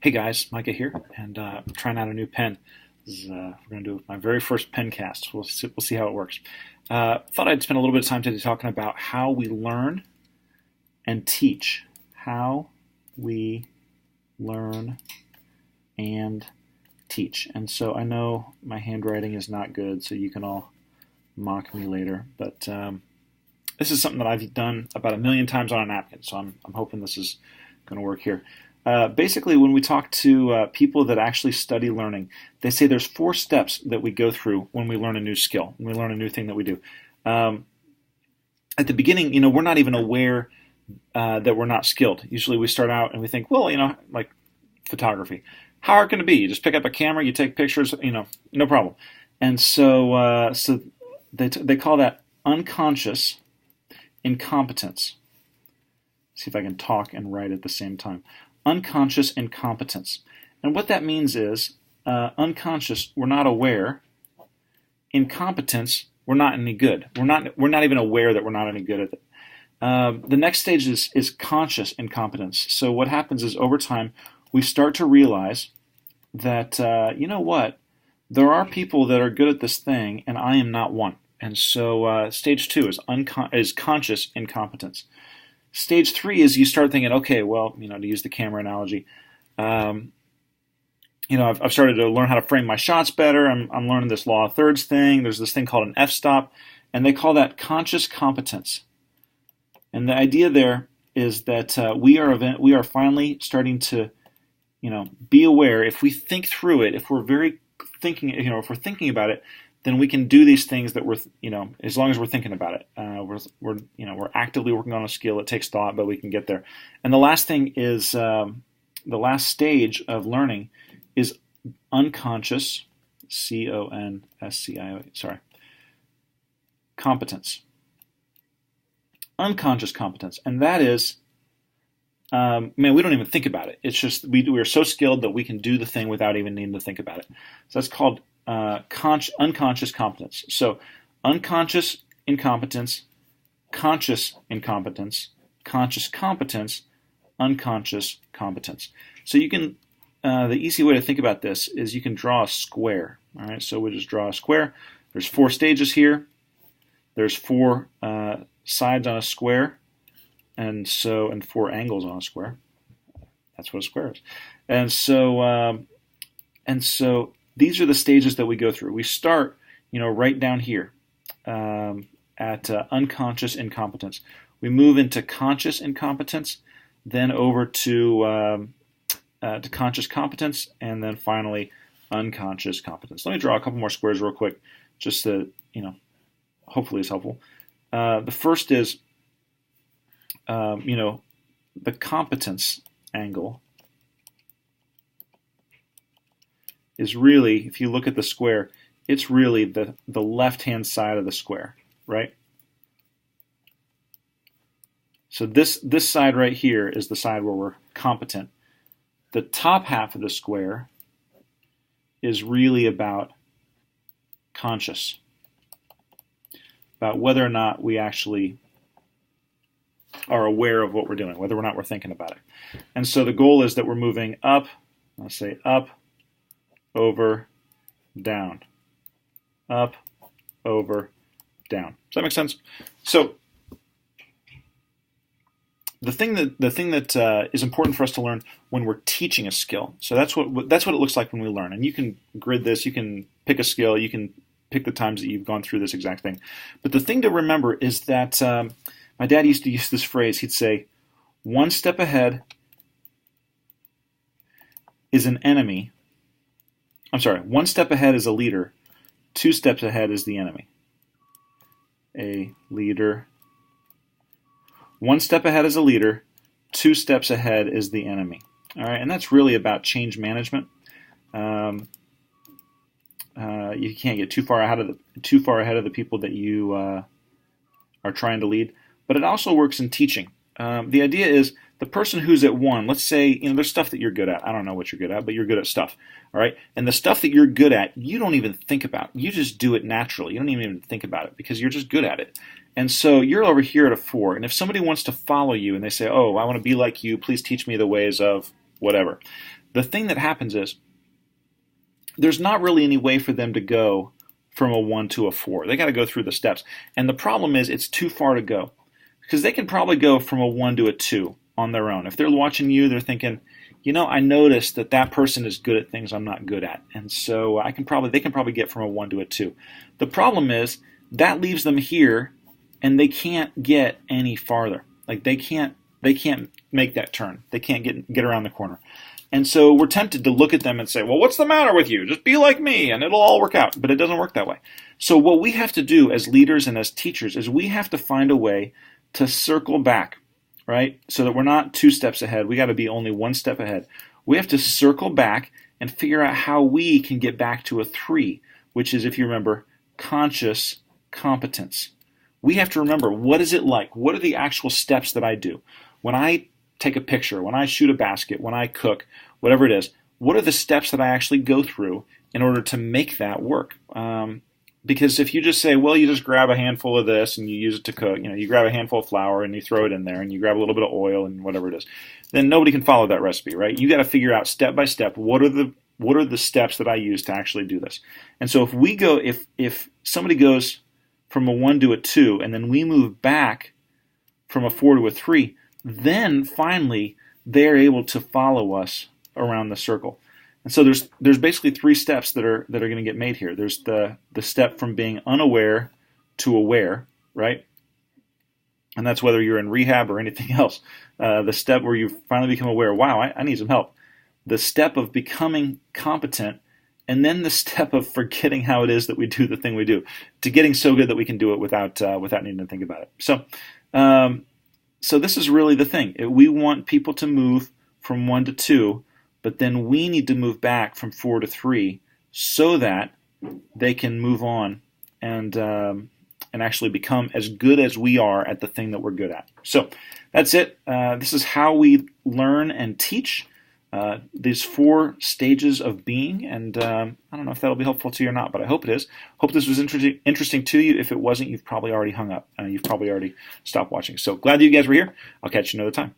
Hey guys, Micah here, and I'm trying out a new pen. We're going to do my very first pen cast. We'll see how it works. Thought I'd spend a little bit of time today talking about how we learn and teach. How we learn and teach. And so I know my handwriting is not good, so you can all mock me later. But this is something that I've done about 1,000,000 times on a napkin, so I'm hoping this is going to work here. Basically, when we talk to people that actually study learning, they say there's 4 steps that we go through when we learn a new skill, when we learn a new thing that we do. At the beginning, we're not even aware that we're not skilled. Usually we start out and we think, well, like photography. How hard can it be? You just pick up a camera, you take pictures, no problem. And so they call that unconscious incompetence. See if I can talk and write at the same time. Unconscious incompetence. And what that means is unconscious, we're not aware. Incompetence, we're not any good. We're not even aware that we're not any good at it. The next stage is conscious incompetence. So what happens is over time we start to realize that you know what, there are people that are good at this thing and I am not one. And so stage 2 is conscious incompetence. Stage 3 is you start thinking, okay, well, to use the camera analogy, I've started to learn how to frame my shots better. I'm learning this law of thirds thing. There's this thing called an f-stop, and they call that conscious competence. And the idea there is that we are finally starting to, be aware. If we think through it, if we're if we're thinking about it, then we can do these things that we're, as long as we're thinking about it. We're actively working on a skill. It takes thought, but we can get there. And the last thing is, the last stage of learning is unconscious, competence. Unconscious competence. And that is, we don't even think about it. It's just, we're so skilled that we can do the thing without even needing to think about it. So that's called unconscious competence. So unconscious incompetence, conscious incompetence, conscious competence, unconscious competence. So you can, the easy way to think about this is you can draw a square. All right, so we'll just draw a square. There's 4 stages here. There's 4 sides on a square, and 4 angles on a square. That's what a square is. And so these are the stages that we go through. We start, right down here at unconscious incompetence. We move into conscious incompetence, then over to conscious competence, and then finally unconscious competence. Let me draw a couple more squares real quick, just to, hopefully it's helpful. The first is, the competence angle is really, if you look at the square, it's really the left-hand side of the square, right? So this side right here is the side where we're competent. The top half of the square is really about conscious, about whether or not we actually are aware of what we're doing, whether or not we're thinking about it. And so the goal is that we're moving up, let's say up, over, down, up, over, down. Does that make sense? So the thing that is important for us to learn when we're teaching a skill. So that's what it looks like when we learn. And you can grid this. You can pick a skill. You can pick the times that you've gone through this exact thing. But the thing to remember is that my dad used to use this phrase. He'd say, "One step ahead is an enemy." I'm sorry, 1 step ahead is a leader, 2 steps ahead is the enemy. A leader. 1 step ahead is a leader, 2 steps ahead is the enemy. All right, and that's really about change management. You can't get too far ahead of the people that you are trying to lead. But it also works in teaching. The idea is the person who's at 1, let's say, there's stuff that you're good at. I don't know what you're good at, but you're good at stuff. All right? And the stuff that you're good at, you don't even think about. You just do it naturally. You don't even think about it because you're just good at it. And so you're over here at a 4. And if somebody wants to follow you and they say, oh, I want to be like you, please teach me the ways of whatever, the thing that happens is there's not really any way for them to go from a 1 to a 4. They got to go through the steps. And the problem is it's too far to go because they can probably go from a 1 to a 2 on their own. If they're watching you, they're thinking, I noticed that person is good at things I'm not good at. And so they can probably get from a 1 to a 2. The problem is that leaves them here and they can't get any farther. Like they can't make that turn. They can't get around the corner. And so we're tempted to look at them and say, well, what's the matter with you? Just be like me and it'll all work out. But it doesn't work that way. So what we have to do as leaders and as teachers is we have to find a way to circle back, right? So that we're not 2 steps ahead. We got to be only 1 step ahead. We have to circle back and figure out how we can get back to a 3, which is, if you remember, conscious competence. We have to remember, what is it like? What are the actual steps that I do? When I take a picture, when I shoot a basket, when I cook, whatever it is, what are the steps that I actually go through in order to make that work? Because if you just say, well, you just grab a handful of this and you use it to cook, you grab a handful of flour and you throw it in there and you grab a little bit of oil and whatever it is, then nobody can follow that recipe, right? You got to figure out step by step, what are the steps that I use to actually do this? And so if somebody goes from a 1 to a 2 and then we move back from a 4 to a 3, then finally they're able to follow us around the circle. And so there's basically 3 steps that are going to get made here. There's the step from being unaware to aware, right? And that's whether you're in rehab or anything else. The step where you finally become aware, wow, I need some help. The step of becoming competent, and then the step of forgetting how it is that we do the thing we do, to getting so good that we can do it without needing to think about it. So this is really the thing. We want people to move from 1 to 2, but then we need to move back from 4 to 3 so that they can move on and actually become as good as we are at the thing that we're good at. So that's it. This is how we learn and teach these 4 stages of being. And I don't know if that'll be helpful to you or not, but I hope it is. Hope this was interesting to you. If it wasn't, you've probably already hung up. You've probably already stopped watching. So glad that you guys were here. I'll catch you another time.